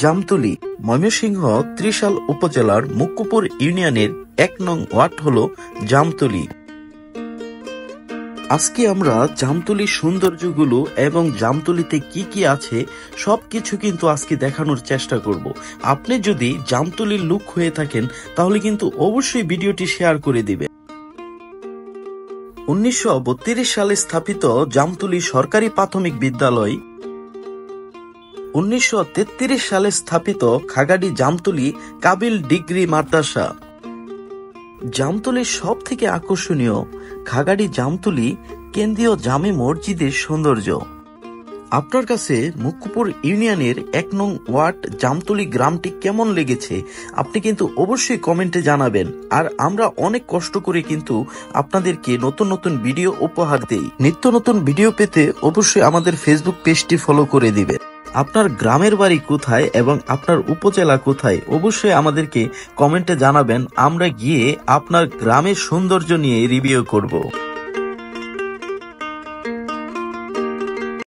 জামতলী ময়মনসিংহ ত্রিশাল উপজেলার মুক্কুপুর ইউনিয়নের ১ নং ওয়ার্ড হল জামতলী। আজকে আমরা জামতলীর সৌন্দর্যগুলো এবং জামতলীতে কি কি আছে সবকিছু কিন্তু আজকে দেখানোর চেষ্টা করব। আপনি যদি জামতলীর লোক হয়ে থাকেন তাহলে কিন্তু অবশ্যই ভিডিওটি শেয়ার করে দিবেন। ১৯৩২ সালে স্থাপিত জামতলী সরকারি প্রাথমিক বিদ্যালয়, ১৯৩৩ সালে স্থাপিত খাগাড়ি জামতলী কাবিল ডিগ্রি মাদ্রাসা। জামতলীর সব থেকে আকর্ষণীয় খাগাড়ি জামতলী কেন্দ্রীয় জামে মসজিদের সৌন্দর্য। আপনার কাছে মুক্কুপুর ইউনিয়নের ১ নং ওয়ার্ড জামতলী গ্রামটি কেমন লেগেছে আপনি কিন্তু অবশ্যই কমেন্টে জানাবেন। আর আমরা অনেক কষ্ট করে কিন্তু আপনাদেরকে নতুন নতুন ভিডিও উপহার দেই। নিত্য নতুন ভিডিও পেতে অবশ্যই আমাদের ফেসবুক পেজটি ফলো করে দিবেন। আপনার গ্রামের বাড়ি কোথায় এবং আপনার উপজেলা কোথায় অবশ্যই আমাদেরকে কমেন্টে জানাবেন। আমরা গিয়ে আপনার গ্রামের সৌন্দর্য নিয়ে রিভিউ করব।